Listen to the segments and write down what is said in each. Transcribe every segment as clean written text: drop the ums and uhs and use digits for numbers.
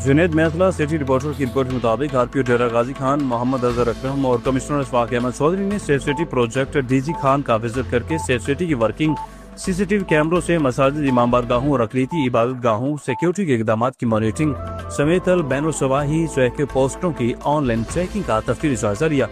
Junaid मैसला city reporter की report के मुताबिक आरपीओ डेरा गाजी खान, मोहम्मद अजहर अकरम और कमिश्नर अशफाक अहमद चौधरी ने safe city project DG Khan का विजिट करके सेफ सिटी की वर्किंग, सीसीटीवी कैमरों से मसाजिद, इमाम बारगाहों और अकलीती इबादत गाहों, सिक्योरिटी के इकदाम की मॉनिटरिंग समेत बैनुल-सवाही चेक पोस्टों की ऑनलाइन चेकिंग का तफसीली जायजा लिया।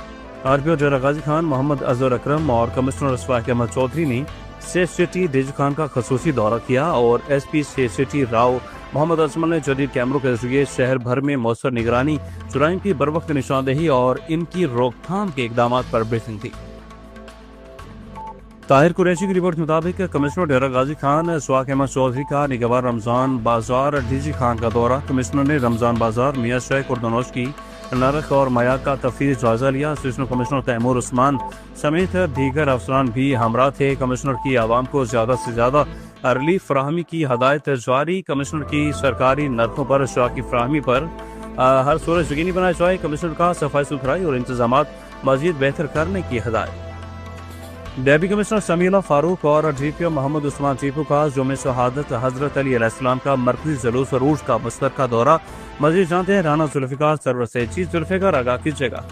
आरपीओ डेरा गाजी खान, मोहम्मद अजहर अकरम और कमिश्नर अशफाक अहमद चौधरी ने सेफ सिटी डीजी खान का खसूसी दौरा किया और SP safe city Rao Mohammad Asmal ने जदीद कैमरों के जरिए शहर भर में मौसर निगरानी, जुराइम की बरवक्त निशानदेही और इनकी रोकथाम के इकदाम पर ब्रीफिंग थी। ताहिर कुरैशी की रिपोर्ट के मुताबिक कमिश्नर डेरा गाजी खान अशफाक अहमद चौधरी का निगहबान रमजान बाजार डीजी खान का दौरा। कमिश्नर ने रमजान बाजार, मियां शेख और दनौश की नरख और मया का तफसीली जायजा लिया। असिस्टेंट कमिश्नर तैमूर उस्मान समेत दीगर अफसरान भी हमरा थे। कमिश्नर की आवाम को ज्यादा से ज्यादा रिलीफ फराहमी की हदायत जारी। कमिश्नर की सरकारी नरखों पर अशया की फराहमी पर हर सूरत यकीनी बनाया जाए। कमिश्नर का सफाई सुथराई और इंतजाम मजीद बेहतर करने की हदायत। डेप्टी कमिश्नर समीला फारूक और डीपीओ मोहम्मद उस्मान टीपू का जुमे शहादत हजरत अली अलैहिस्सलाम का मरकजी जुलूस और उर्स का मुश्तरका दौरा। मजीद जानते हैं राना जुल्फिकार सरवर से। चीफ जुल्फिकार आगाह कीजिएगा।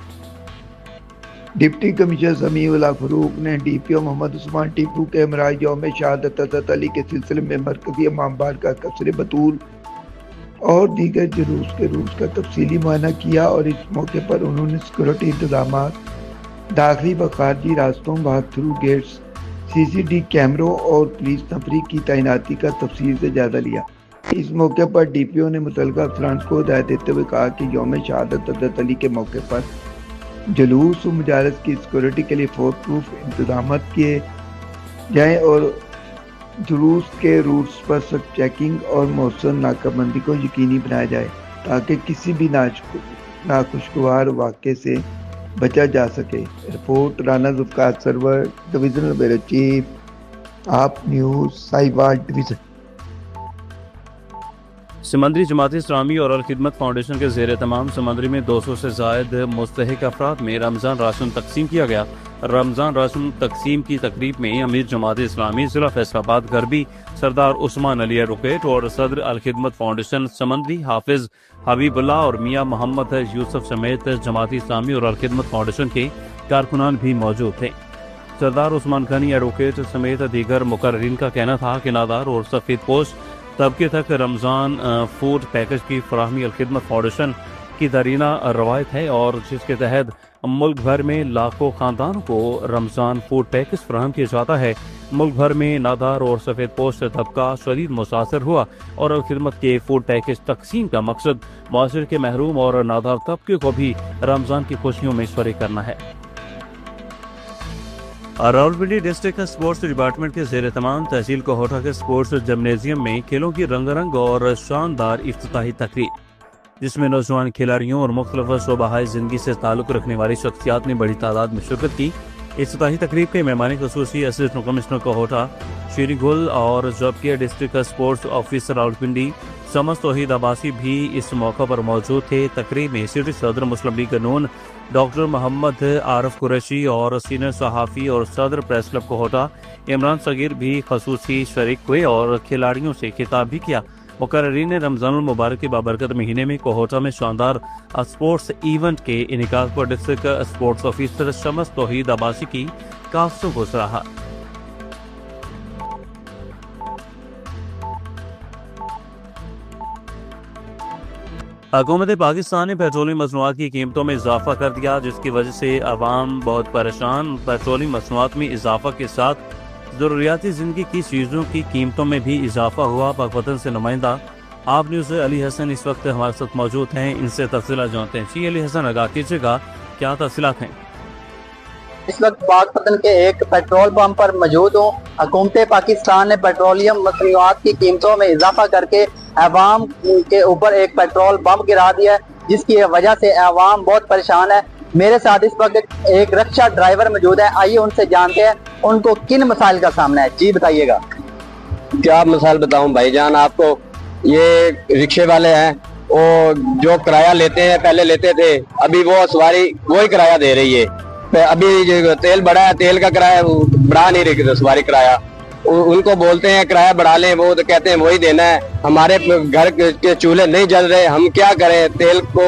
डिप्टी कमिश्नर समीउल्लाह फारूक ने डीपीओ मोहम्मद उस्मान टीपू के हमराह यौम शहादत हज़रत अली के सिलसिले में मरकजी इमाम बारगाह कस्र बतूल और दीगर जुलूस के रूस का तफसीली मुआयना किया और इस मौके पर उन्होंने सिक्योरिटी इंतजाम, दाखिली व खारजी रास्तों, वॉक थ्रू गेट्स, सीसीटीवी कैमरों और पुलिस तफरीक की तैनाती का तफसील से जायजा लिया। इस मौके पर डीपीओ ने मुतल्लिका अफसरान को हिदायत देते हुए कहा कि यौम शहादत हज़रत अली के मौके पर जुलूस व मुजालस की सिक्योरिटी के लिए फोर्स प्रूफ इंतजाम किए जाएँ और जुलूस के रूट्स पर सख्त चेकिंग और मौसम नाकाबंदी को यकीनी बनाया जाए ताकि किसी भी नाखुशगवार वाक़े से बचा जा सके। Report Rana Zulfiqar Sarwar, divisional bureau chief, Aap news, Sahiwal division. Samundri Jamaat इस्लामी और अल खिदमत फाउंडेशन के ज़ेर तमाम समंदरी में 200 से ज़ायद मुस्तहिक अफराद में रमज़ान राशन तकसीम किया गया। रमज़ान राशन तकसीम की तकरीब में अमीर जमात इस्लामी ज़िला फैसलाबाद गरबी सरदार उस्मान अली एडवोकेट और सदर अल खिदमत फाउंडेशन समंदरी हाफिज हबीबुल्लाह और मियां मोहम्मद यूसुफ समेत जमात इस्लामी और अल खिदमत फाउंडेशन के कारकुनान भी मौजूद थे। सरदार उस्मान गनी एडवोकेट समेत दीगर मुकर्रीन का कहना था कि नादार और सफ़ेद पोश तबके तक रमज़ान फूड पैकेज की फराहमी अल खिदमत फाउंडेशन की दरीना रवायत है और जिसके तहत मुल्क भर में लाखों खानदानों को रमज़ान फूड पैकेज फराहम किया जाता है। मुल्क भर में नादार और सफ़ेद पोश तबका शदीद मुतासर हुआ और अल खिदमत के फूड पैकेज तकसीम का मकसद मुआशरे के महरूम और नादार तबके को भी रमज़ान की खुशियों में शरीक करना है। रावलपिंडी डिस्ट्रिक्ट स्पोर्ट्स डिपार्टमेंट के ज़ेर तमाम तहसील कोहोटा के स्पोर्ट्स जिम्नेजियम में खेलों की रंगारंग और शानदार इफ्तिताही तकरीब, जिसमें नौजवान खिलाड़ियों और मुख्तलिफ शोबाहाई ज़िंदगी से ताल्लुक़ रखने वाली शख्सियात ने बड़ी तादाद में शिरकत की। इफ्तिताही तकरीब के मेहमान ख़ुसूसी असिस्टेंट कमिश्नर कोहोटा श्री गुल और जबकि डिस्ट्रिक्ट स्पोर्ट्स ऑफिसर रावलपिंडी समझ तौहीद अब्बासी भी इस मौका पर मौजूद थे। तकरीब में सिटी सदर मुस्लिम लीग नून डॉक्टर मोहम्मद आरफ कुरैशी और सीनियर सहाफ़ी और सदर प्रेस क्लब कोहोटा इमरान सगीर भी खसूसी शरीक हुए और खिलाड़ियों से खिताब भी किया। मुकर्रीन ने रमज़ानुल मुबारक के बाबरकत महीने में कोहोटा में शानदार स्पोर्ट्स इवेंट के इनेकाद पर डिस्ट्रिक्ट स्पोर्ट्स ऑफिसर शमस तौहीद अब्बासी की काफियों को सराहा। हुकूमत पाकिस्तान ने पेट्रोलियम मसनूआत की कीमतों में इजाफा कर दिया, जिसकी वजह से अवाम बहुत परेशान। पेट्रोलियम मसनूआत में इजाफा के साथ ज़रूरियाती ज़िंदगी की चीज़ों की कीमतों में भी इजाफा हुआ। पाकवतन से नुमाइंदा आप न्यूज़ अली हसन इस वक्त हमारे साथ मौजूद हैं, इनसे तफसीलात जानते हैं। जी अली हसन, आगाह कीजिएगा, क्या तफसीलात हैं? इस वक्त पाकपतन के एक पेट्रोल पंप पर मौजूद हूँ। हुकूमत पाकिस्तान ने पेट्रोलियम मसनूआत की कीमतों में इजाफा करके अवाम के ऊपर एक पेट्रोल पंप गिरा दिया है, जिसकी वजह से अवाम बहुत परेशान है। मेरे साथ इस वक्त एक रिक्शा ड्राइवर मौजूद है, आइए उनसे जानते हैं उनको किन मसाइल का सामना है। जी बताइएगा। क्या मसाइल बताऊं भाईजान आपको। ये रिक्शे वाले हैं, वो जो किराया लेते हैं, पहले लेते थे, अभी वो सवारी वही किराया दे रही है। अभी तेल बढ़ा है, तेल का किराया बढ़ा नहीं रही सवारी किराया। ان کو بولتے ہیں کرایہ بڑھا لیں, وہ تو کہتے ہیں وہی دینا ہے. ہمارے گھر کے چولہے نہیں جل رہے, ہم کیا کریں, تیل کو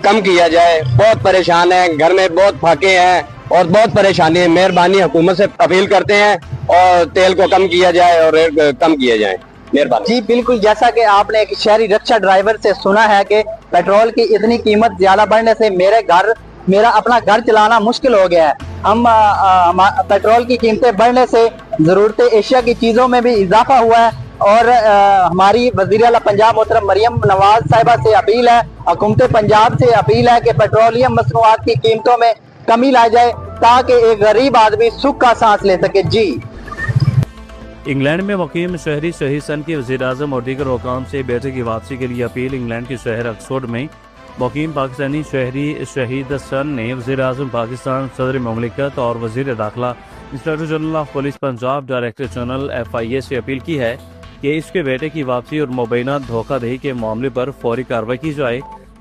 کم کیا جائے. بہت پریشان ہیں, گھر میں بہت پھاکے ہیں اور بہت پریشانی ہے. مہربانی حکومت سے اپیل کرتے ہیں اور تیل کو کم کیا جائے اور ریٹ کم کیے جائیں. مہربانی. جی بالکل, جیسا کہ آپ نے ایک شہری رکشا ڈرائیور سے سنا ہے کہ پیٹرول کی اتنی قیمت زیادہ بڑھنے سے میرا اپنا گھر چلانا مشکل ہو گیا ہے. پیٹرول کی قیمتیں بڑھنے سے ضرورت اشیاء کی چیزوں میں بھی اضافہ ہوا ہے, اور ہماری وزیر اعلیٰ پنجاب محترم مریم نواز صاحبہ سے اپیل ہے, حکومت پنجاب سے اپیل ہے کہ پیٹرولیم مصنوعات کی قیمتوں میں کمی لائی جائے تاکہ ایک غریب آدمی سکھ کا سانس لے سکے. جی. انگلینڈ میں مقیم شہری شہید سن کے وزیر اعظم اور دیگر حکام سے بیٹے کی واپسی کے لیے اپیل. انگلینڈ کے شہر آکسفورڈ میں مقیم پاکستانی شہری شہید سن نے وزیر اعظم پاکستان, صدر مملکت اور وزیر داخلہ, inspector general of police Punjab, director general FIA سے اپیل کی ہے کہ اس کے بیٹے کی واپسی اور مبینہ دھوکہ دہی کے معاملے پر فوری کارروائی کی جائے.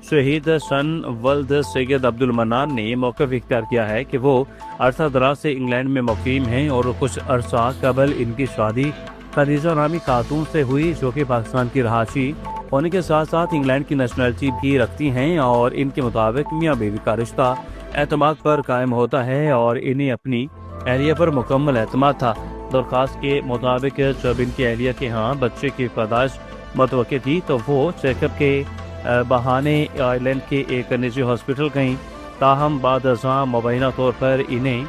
شہید سن ولد سید عبد المنان نے موقف اختیار کیا ہے کہ وہ عرصہ دراز سے انگلینڈ میں مقیم ہیں اور کچھ عرصہ قبل ان کی شادی خدیجہ نامی خاتون سے ہوئی جو کہ پاکستان کی رہائشی ہونے کے ساتھ ساتھ انگلینڈ کی نیشنلٹی بھی رکھتی ہیں, اور ان کے مطابق میاں بیوی کا رشتہ اعتماد پر قائم ہوتا ہے اور انہیں اپنی اہلیہ پر مکمل اعتماد تھا. درخواست کے مطابق جب ان کی اہلیہ کے ہاں بچے کی پیدائش متوقع تھی تو وہ چیک اپ کے بہانے آئرلینڈ کے ایک نجی ہاسپٹل گئیں, تاہم بعد ازاں مبینہ طور پر انہیں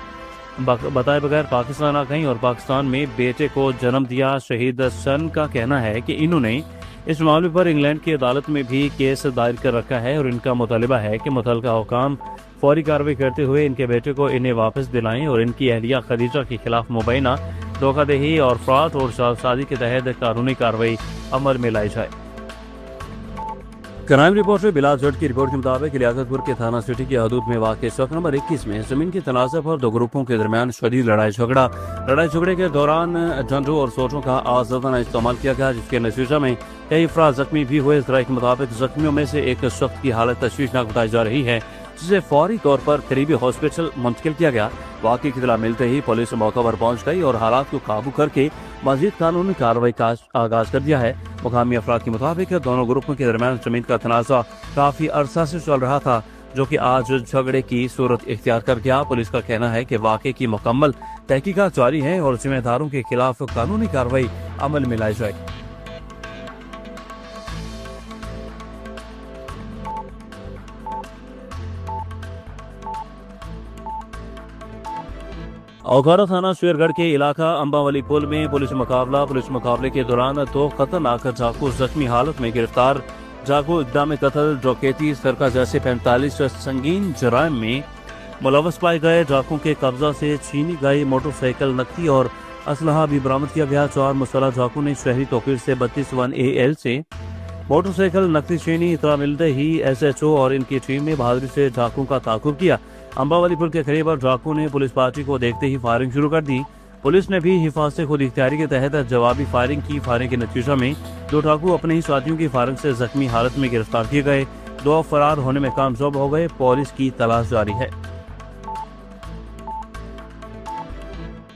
بتائے بغیر پاکستان آ گئیں اور پاکستان میں بیٹے کو جنم دیا. شہید سن کا کہنا ہے کہ انہوں نے اس معاملے پر انگلینڈ کی عدالت میں بھی کیس دائر کر رکھا ہے اور ان کا مطالبہ ہے کہ متعلقہ حکام فوری کارروائی کرتے ہوئے ان کے بیٹے کو انہیں واپس دلائیں اور ان کی اہلیہ خدیجہ کے خلاف مبینہ دھوکہ دہی اور فراڈ اور جعلسازی کے تحت قانونی کارروائی عمل میں لائی جائے. کرائم رپورٹر بلال جٹ کی رپورٹ کے مطابق لیاقت پور کے تھانہ سٹی کی حدود میں واقع چوک نمبر 21 میں زمین کے تنازع پر دو گروپوں کے درمیان شدید لڑائی جھگڑے کے دوران ڈنڈوں اور سوٹوں کا آزادانہ استعمال کیا گیا, جس کے نتیجہ میں کئی افراد زخمی بھی ہوئے. ذرائع کے مطابق زخمیوں میں سے ایک شخص کی حالت تشویشناک بتائی جا رہی ہے, جسے فوری طور پر قریبی ہاسپٹل منتقل کیا گیا. واقعے کی اطلاع ملتے ہی پولیس موقع پر پہنچ گئی اور حالات کو قابو کر کے مزید قانونی کارروائی کا آغاز کر دیا ہے. مقامی افراد کے مطابق دونوں گروپوں کے درمیان زمین کا تنازع کافی عرصہ سے چل رہا تھا, جو کہ آج جھگڑے کی صورت اختیار کر گیا. پولیس کا کہنا ہے کہ واقعے کی مکمل تحقیقات جاری ہے اور ذمہ داروں کے خلاف قانونی کارروائی عمل میں لائی جائے. اوکارا تھانہ شیر گڑھ کے علاقہ امباولی پل میں پولیس مقابلے کے دوران دو خطرناک ڈاکو زخمی حالت میں گرفتار. ڈاکو اقدام قتل, ڈکیتی, سرقہ جیسے 45 سنگین جرائم میں ملوث پائے گئے. ڈاکو کے قبضہ سے چھینی گئی موٹر سائیکل, نقدی اور اسلحہ بھی برآمد کیا گیا. 4 مسلح ڈاکو نے شہری توقیر سے 32 سے موٹر سائیکل نقدی چھینی. اطلاع ملتے ہی SHO اور ان کی ٹیم نے بہادری سے ڈاکو کا تعاقب کیا. امباولی پل کے قریب ڈاکو نے پولیس پارٹی کو دیکھتے ہی فائرنگ شروع کر دی. پولیس نے بھی حفاظت خود اختیاری کے تحت جوابی فائرنگ کی. فائرنگ کے نتیجہ میں 2 ڈاکو اپنے ہی ساتھیوں کی فائرنگ سے زخمی حالت میں گرفتار کیے گئے. 2 فرار ہونے میں کامیاب ہو گئے. پولیس کی تلاش جاری ہے.